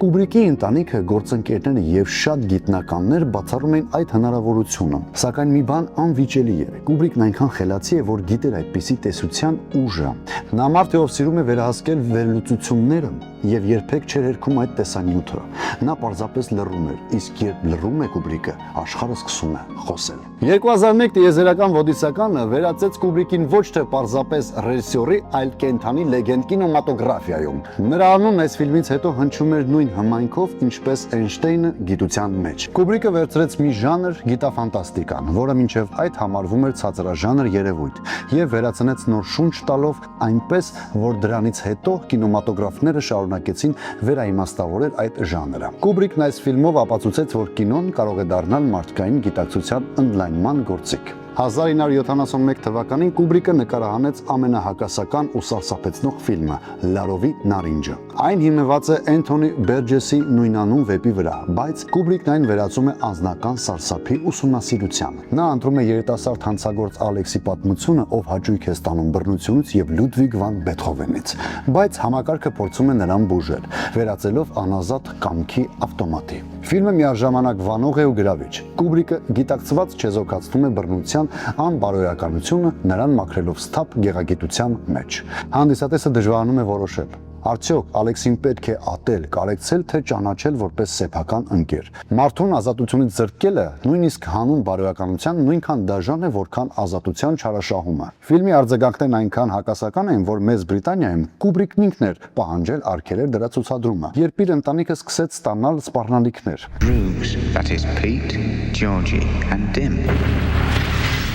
Կուբրիկի ընտանիքը, գործընկերները եւ շատ գիտնականներ բացառում են այդ հնարավորությունը։ Սակայն մի բան անվիճելի է։ Կուբրիկն այնքան խելացի է, որ գիտեր այդպիսի տեսության ուժը։ Նա մարդ է, ով սիրում է վերահասկել վերլուծությունները եւ երբեք չէր հերքում այդ տեսանյութը։ Նա պարզապես լռում էր, իսկ երբ լռում է Կուբրիկը, աշխարհը սկսում է խոսել։ 2001 տիեզերական ոդիսականը վերածեց Կուբրիկին ոչ թե պարզապես ռեժիսորի, այլ կենթանի լեգենդ կինեմատոգրաֆիայում։ Նրա անունն այս ֆիլմից հետո հնչում էր նույն հմայքով, ինչպես Էյնշտեյնը գիտության մեջ։ Կուբրիկը վերցրեց մի ժանր, գիտաֆանտաստիկան, որը մինչև այդ համարվում էր ցածրաժանր երևույթ, եւ վերածնեց նոր շունչ տալով այնպես, որ դրանից հետո կինեմատոգրաֆները շարունակեցին վերաիմաստավորել այդ ժանրը։ Կուբրիկն այս ֆիլմով ապացուցեց, որ կինոն կարող է դառնալ մարդկային գիտակցության ընդլայնման գործիք։ 1971 թվականին Կուբրիկը նկարահանեց ամենահակասական ու սարսափեցնող ֆիլմը Լարովի նարինջը։ Այն հիմնված է Էնթոնի Բերջեսի նույնանուն վեպի վրա, բայց Կուբրիկն այն վերածում է անձնական սարսափի ուսումնասիրության։ Նա ընտրում է երիտասարդ հանցագործ Ալեքսի պատմությունը, ով հաճույք է ստանում բռնությունից եւ Լյուդվիգ վան Բեթհովենից, բայց համակարգը փորձում է նրան բուժել, վերածելով անազատ կամքի ավտոմատի։ Ֆիլմը միաժամանակ վանող է ու գրավիչ։ Կուբրիկը գիտակցված չեզոքացնում է բռնության անբարոյականությունը, նրան մաքրելով սթափ գեղագիտության մեջ։ Հանդիսատեսը դժվարանում է որոշել. Արդյոք Ալեքսին պետք է ատել, կարեկցել, թե ճանաչել որպես սեփական ընկեր։ Մարդուն ազատությունից զրկելը նույնիսկ հանուն բարոյականության նույնքան դաժան է, որքան ազատության չարաշահումը։ Ֆիլմի արձագանքներն այնքան հակասական են, որ Մեծ Բրիտանիայում Կուբրիկն ինքն էր պահանջել արգելել դրա ցուցադրումը, երբ իր ընտանիքը սկսեց ստանալ սպառնալիքներ։ Droogs, that is Pete, Georgie and Dim.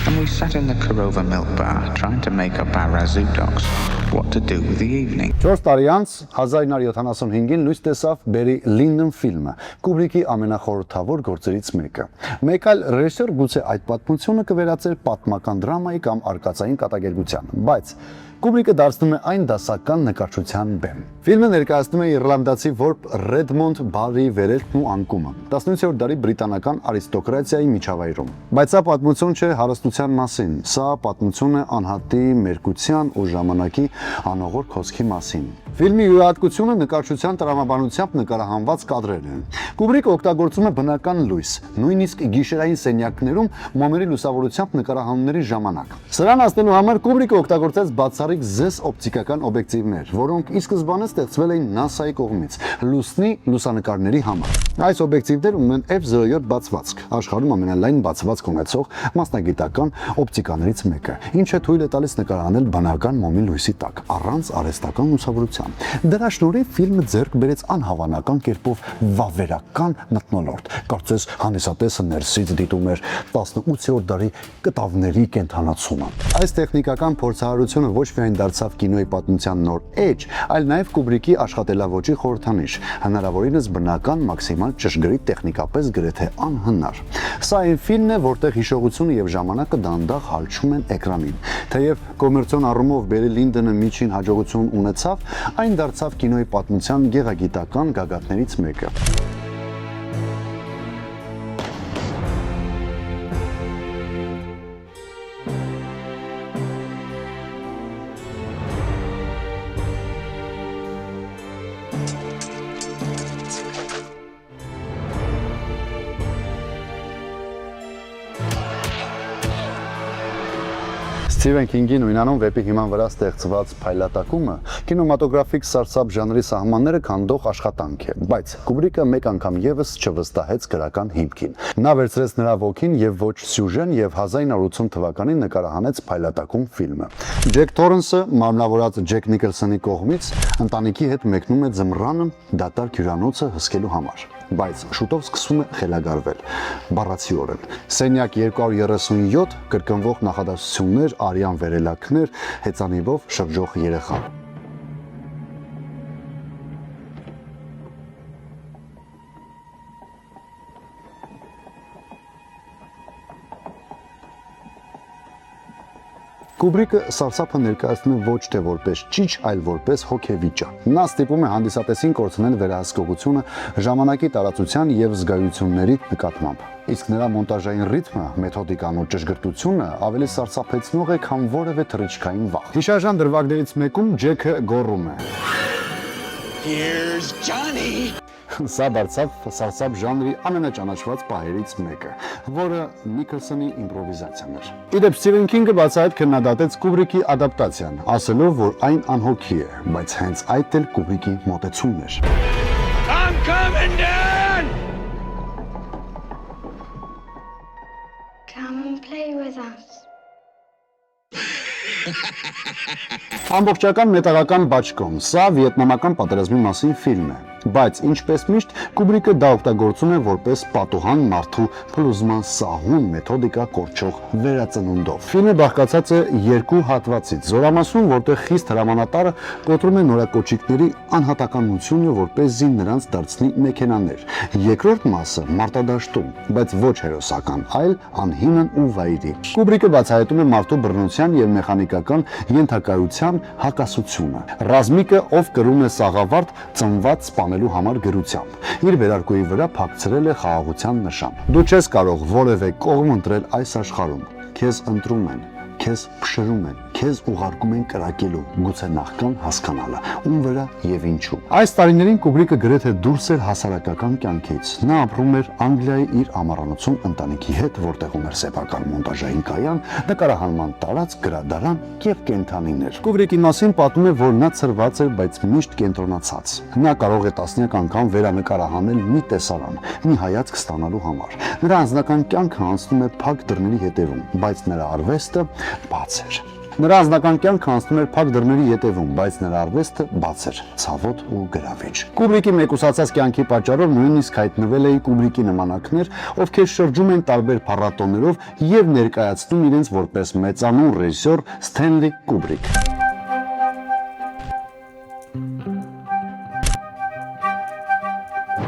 And we sat in the Korova milk bar trying to make up our razoo dogs what to do with the evening. 4 տարի անց 1975-ին լույս տեսավ Բերի Լինդոն ֆիլմը, Կուբրիկի ամենախորհրդավոր գործերից մեկը։ Մեկ այլ ռեժիսոր գուցե այդ պատմությունը կվերածեր պատմական դրամայի կամ արկածային կատակերգության, բայց Կուբրիկը դարձնում է այն դասական նկարչության բեմ։ Ֆիլմը ներկայացնում է իռլանդացի որբ Ռեդմոնդ Բարի վերելքն ու անկումը 18-րդ դարի բրիտանական արիստոկրատիայի միջավայրում։ Բայց սա պատմություն չէ հարստության մասին, սա պատմություն է անհատի մերկության ու ժամանակի անողորք հոսքի մասին։ Ֆիլմի յուրահատկությունը նկարչության տրամաբանությամբ նկարահանված կադրերն են։ Կուբրիկը օգտագործում է բնական լույս, նույնիսկ գիշերային սենյակներում մոմերի լուսավորությամբ նկարահանումների ժամանակ։ Սրան հասնելու համար Կուբրիկը օգտագործեց բացառիկ զես օպտիկական օբյեկտիվներ, որոնք ի սկզբանե ստեղծվել էին ՆԱՍԱ-ի կողմից լուսնի լուսանկարների համար։ Այս օբյեկտիվները ունեն F07 բացվածք, աշխարհում ամենալայն բացվածք ունեցող մասնագիտական օպտիկաներից մեկը, ինչը թույլ է տալիս նկարահանել բնական մոմի լույսի տակ, առանց արհեստական լուսավորության։ Դրա շնորհիվ ֆիլմը ձեռք բերեց անհավանական կերպով վավերական մթնոլորտ։ Կարծես հանդիսատեսը ներսից դիտում էր 18-րդ դարի կտավների կենթանացումը։ Այս տեխնիկական փորձառությունը ոչ միայն դարձավ կինոյի պատմության նոր էջ, այլ նաև Կուբրիկի աշխատելավոճի խորհրդանիշ, հնարավորինս բնական մաքսիմալ ճշգրիտ տեխնիկապես գրեթե անհնար։ Սա այն ֆիլմն է, որտեղ հիշողությունը եւ ժամանակը դանդաղ հալչում են էկրանին։ Թեև կոմերցիոն առումով Բերի Լինդոնը միջին հաջողություն ունեցավ, այն դարձավ կինոյի պատմության գեղագիտական գագաթներից մեկը։ Սթիվեն Քինգի նույնանուն վեպի հիման վրա ստեղծված փայլատակումը կինեմատոգրաֆիկ սարսափ ժանրի սահմանները քանդող աշխատանք է, բայց Կուբրիկը մեկ անգամ եւս չվստահեց գրական հիմքին։ Նա վերցրեց նրա ոգին եւ ոչ սյուժեն եւ 1980 թվականին նկարահանեց փայլատակում ֆիլմը։ Ջեք Թորենսը, մարմնավորած Ջեք Նիկոլսոնի կողմից, ընտանիքի հետ մեկնում է ձմռանը դատարկ հյուրանոցը հսկելու համար, բայց շուտով սկսում է խելագարվել, բառացիորեն։ Սենյակ 237 կրկնվող նախադասություններ, արյան վերելակներ, հեծանիվով շրջող երեխա։ Կուբրիկը սարսափը ներկայացնում է ոչ թե որպես ճիչ, այլ որպես հոգեվիճակ։ Նա ստիպում է հանդիսատեսին կորցնել վերահսկողությունը ժամանակի տարածության եւ զգայությունների նկատմամբ։ Իսկ նրա մոնտաժային ռիթմը, մեթոդիկան ու ճշգրտությունը ավելի սարսափեցնող է, քան որևէ թռիչքային վախ։ Հիշարժան դրվագներից մեկում Ջեքը գոռում է. Here's Johnny. Սա դարձավ սարսափ ժանրի ամենաճանաչված պահերից մեկը, որը Նիկոլսոնի իմպրովիզացիան էր։ Իդեպ Սթիվեն Քինգը բացահայտ քննադատեց Կուբրիկի ադապտացիան, ասելով, որ այն անհոգի է, բայց հենց այդ էլ Կուբրիկի մոտեցումն էր։ I'm coming down. Come and play with us. Ամբողջական մետաղական բաճկոն, սա վիետնամական պատերազմի մասին ֆիլմ է, բայց ինչպես միշտ Կուբրիկը դա օգտագործում է որպես պատուհան մարդու փլուզման սահուն մեթոդիկա կորչող վերածնունդով։ Ֆիլմը բաղկացած է երկու հատվածից, զորամասում, որտեղ խիստ հրամանատարը կոտրում է նորակոչիկների անհատականությունը, որպեսզի նրանց դարձնի մեքենաներ։ Երկրորդ մասը մարտադաշտում, բայց ոչ հերոսական, այլ անհիմն ու վայրի։ Կուբրիկը բացահայտում է մարդու բռնության եւ մեխանիկական ենթակայության հակասությունը։ Ռազմիկը, ով կրում է սաղավարտ, ծնված սպանելու համար գրությամբ։ Իր վերարկուի վրա փակցրել է խաղաղության նշան։ Դու չես կարող որևէ կողմ ընտրել այս աշխարհում։ Քեզ ընտրում են, քեզ փշրում են, քեզ ուղարկում են կրակելու, գուցե նախքան հասկանալը, ում վրա եւ ինչու։ Այս տարիներին Կուբրիկը գրեթե դուրս էր հասարակական կյանքից։ Նա ապրում էր Անգլիայի իր ամառանոցում ընտանիքի հետ, որտեղ ուներ սեփական մոնտաժային կայան, նկարահանման տարածք, գրադարան եւ կենթանիներ։ Կուբրիկի մասին պատմում է, որ նա ցրված էր, բայց միշտ կենտրոնացած։ Նա կարող է տասնյակ անգամ վերանկարահանել մի տեսարան, մի հայացք ստանալու համար։ Նրա անձնական կյանքը անցնում է փակ դռների հետևում, բայց նրա արվեստը բաց էր։ Նրա անձնական կյանքը անցնում էր փակ դռների ետևում, բայց նրա արվեստը բաց էր, ցավոտ ու գրավիչ։ Կուբրիկի մեկուսացած կյանքի պատճառով նույնիսկ հայտնվել էին Կուբրիկի նմանակներ, ովքեր շրջում են տարբեր փառատոներով եւ ներկայացնում իրենց որպես մեծանուն ռեժիսոր Սթենլի Կուբրիկ։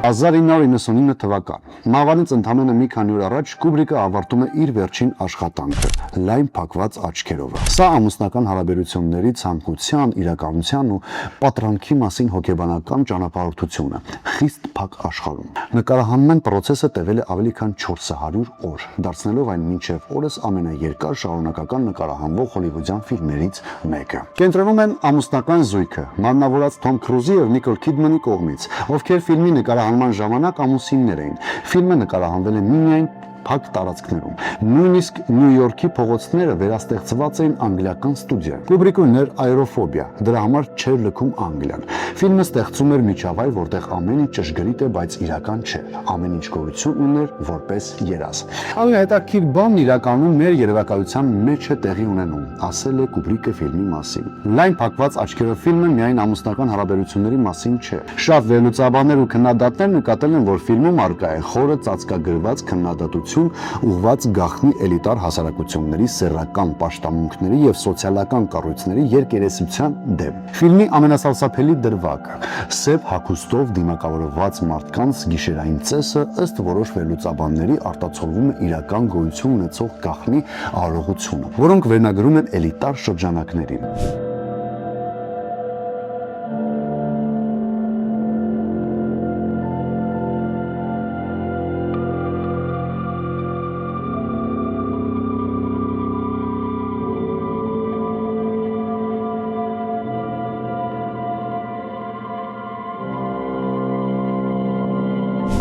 1999 թվական։ Մավանից ընդամենը մի քանի օր առաջ Կուբրիկը ավարտում է իր վերջին աշխատանքը՝ լայն փակված աչքերով։ Սա ամուսնական հարաբերությունների ցանկության, իրականության ու պատրանքի մասին հոգեբանական ճանապարհորդություն է, խիստ փակ աշխարհում։ Նկարահանման process-ը տևել է ավելի քան 400 օր, դարձնելով այն մինչև օրս ամենաերկար շարունակական նկարահանվող հոլիվուդյան ֆիլմերից մեկը։ Կենտրոնում են ամուսնական զույգը, մանրավորած Թոմ Քրուզի եւ Նիկոլ Քիդմանի կողմից, ովքեր ֆիլմի նկարահանման ժամանակ ամուսիններ էին։ Ֆիլմը նկարահանվել է միմիայն փակ տարածքներում։ Նույնիսկ Նյու Յորքի փողոցները վերաստեղծված էին անգլիական ստուդիա։ Կուբրիկը ուներ աերոֆոբիա, դրա համար չէր լքում Անգլիան։ Ֆիլմը ստեղծում էր միջավայր, որտեղ ամեն ինչ ճշգրիտ է, բայց իրական չէ։ Ամեն ինչ գոյություն ուներ որպես երազ։ Ամենահետաքրքիր բանն իրականում մեր երևակայության մեջ է տեղի ունենում, ասել է Կուբրիկը ֆիլմի մասին։ Լայն փակված աչքերով ֆիլմը միայն ամուսնական հարաբերությունների մասին չէ։ Շատ վերլուծաբաններ ու քննադատներ նկատել են, որ ֆիլմում առկա է խորը ծածկագրված քննադատություն ուղղված գաղտնի էլիտար հասարակությունների սեռական պաշտամունքների եւ սոցիալական կառույցների երկերեսության դեմ։ Ֆիլմի ամենասարսափելի դրվագը՝ սև հագուստով դիմակավորված մարդկանց գիշերային ծեսը, ըստ որոշ վերլուծաբանների արտացոլվում է իրական գոյություն ունեցող գաղտնի արարողությունը, որոնք վերնագրում են էլիտար շրջանակներին։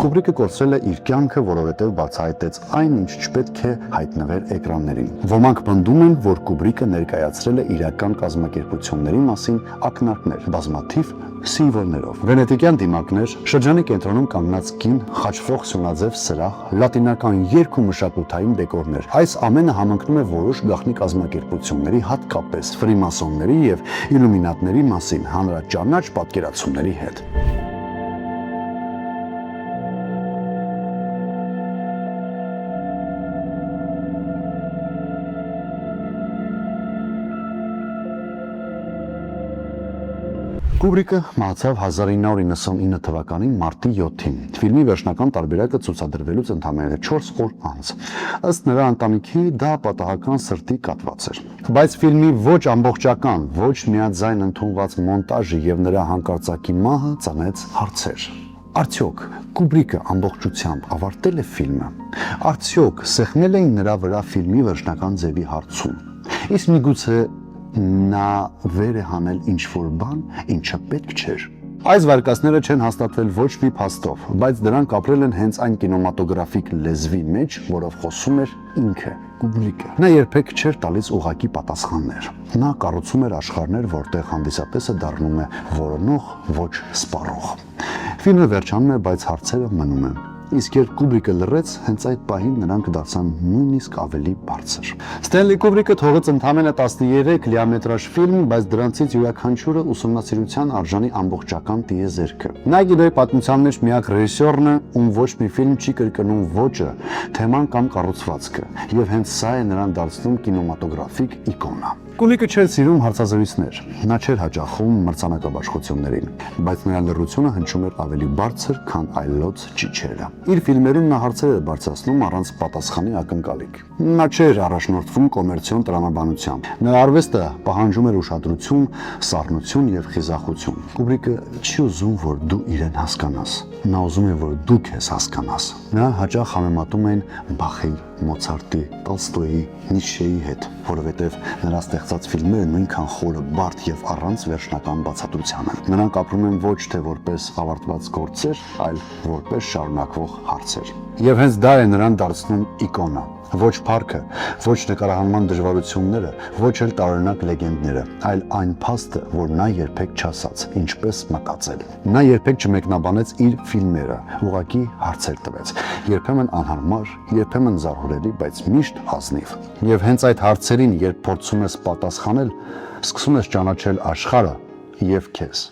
Կուբրիկը կորցրել է իր կյանքը, որովհետև բացահայտեց այն, ինչ չպետք է հայտնվեր էկրաններին։ Ոմանք պնդում են, որ Կուբրիկը ներկայացրել է իրական կազմակերպությունների մասին ակնարկներ, բազմաթիվ սիմվոլներով։ Վենետիկյան դիմակներ, շրջանի կենտրոնում կանգնած կին, խաչվող սյունաձև սրահ, լատինական երգ ու մշակութային դեկորներ։ Այս ամենը համընկնում է որոշ գաղտնի կազմակերպությունների, հատկապես ֆրիմասոնների եւ իլումինատների մասին հանրաճանաչ պատկերացումների հետ։ Կուբրիկը մահացավ 1999 թվականին մարտի 7-ին։ Ֆիլմի վերջնական տարբերակը ցուցադրվելուց ընդամենը 4 օր անց։ Ըստ նրա ընտանիքի դա պատահական սրտի կաթված էր։ Բայց ֆիլմի ոչ ամբողջական, ոչ միաձայն ընդունված մոնտաժը եւ նրա հանկարծակի մահը ծնեց հարցեր։ Արդյոք Կուբրիկը ամբողջությամբ ավարտել է ֆիլմը։ Արդյոք սեղմել էին նրա վրա ֆիլմի վերջնական ձևի հարցում։ Իսկ միգուցե նա վեր է հանել ինչ-որ բան, ինչը պետք չէր։ Այս վարկածները չեն հաստատվել ոչ մի փաստով, բայց դրանք ապրել են հենց այն կինեմատոգրաֆիկ լեզվի մեջ, որով խոսում էր ինքը, Կուբրիկը։ Նա երբեք չէր տալիս ուղղակի պատասխաններ։ Նա կառուցում էր աշխարհներ, որտեղ հանդիսատեսը դառնում է որոնող, ոչ սպառող։ Ֆիլմը վերջանում է, բայց հարցերը մնում են։ Իսկ երբ Կուբրիկը լռեց, հենց այդ պահին նրանք դարձան նույնիսկ ավելի բարձր։ Ստենլի Կուբրիկը թողեց ընդամենը 13 լիամետրաժ ֆիլմ, բայց դրանցից յուրաքանչյուրը ուսումնասիրության արժանի ամբողջական տիեզերք է։ Նա գիտե պատմության մեջ միակ ռեժիսորն է, ում ոչ մի ֆիլմ չի կրկնում ոճը, թեման կամ կառուցվածքը, եւ հենց սա է նրան դարձնում կինեմատոգրաֆիկ իկոնա։ Կուբրիկը չէր սիրում հարցազրույցներ, նա չէր հաճախում մրցանակաբաշխություններին, բայց նրա լռությունը հնչում էր ավելի բարձր, քան այլոց ճիչերը։ Իր ֆիլմերում նա հարցեր էր բարձրացնում առանց պատասխանի ակնկալիք։ Նա չէր առաջնորդվում կոմերցիոն տրամաբանությամբ։ Նրա արվեստը պահանջում էր ուշադրություն, սառնություն եւ խիզախություն։ Կուբրիկը չի ուզում, որ դու իրեն հասկանաս։ Նա ուզում է, որ դու քեզ հասկանաս։ Նա հաճախ համեմատում են Բախի, Մոցարտի, Տոլստոյի, Նիցշեի հետ, որովհետև նրա ստեղծած ֆիլմերը նույնքան խորը, բարդ եւ առանց վերջնական բացատրության են։ Նրանք ապրում են ոչ թե որպես ավարտված գործեր, այլ որպես շարունակվող հարցեր։ Եվ հենց դա է նրան դարձնում իկոնա։ Ոչ փառքը, ոչ նկարահանման դժվարությունները, ոչ էլ տարօրինակ լեգենդները, այլ այն փաստը, որ նա երբեք չասաց, ինչպես մտածել։ Նա երբեք չմեկնաբանեց իր ֆիլմերը, ուղղակի հարցեր տվեց։ Երբեմն անհարմար, երբեմն զարհուրելի, բայց միշտ ազնիվ։ Եվ հենց այդ հարցերին, երբ փորձում ես պատասխանել, սկսում ես ճանաչել աշխարհը եւ քեզ։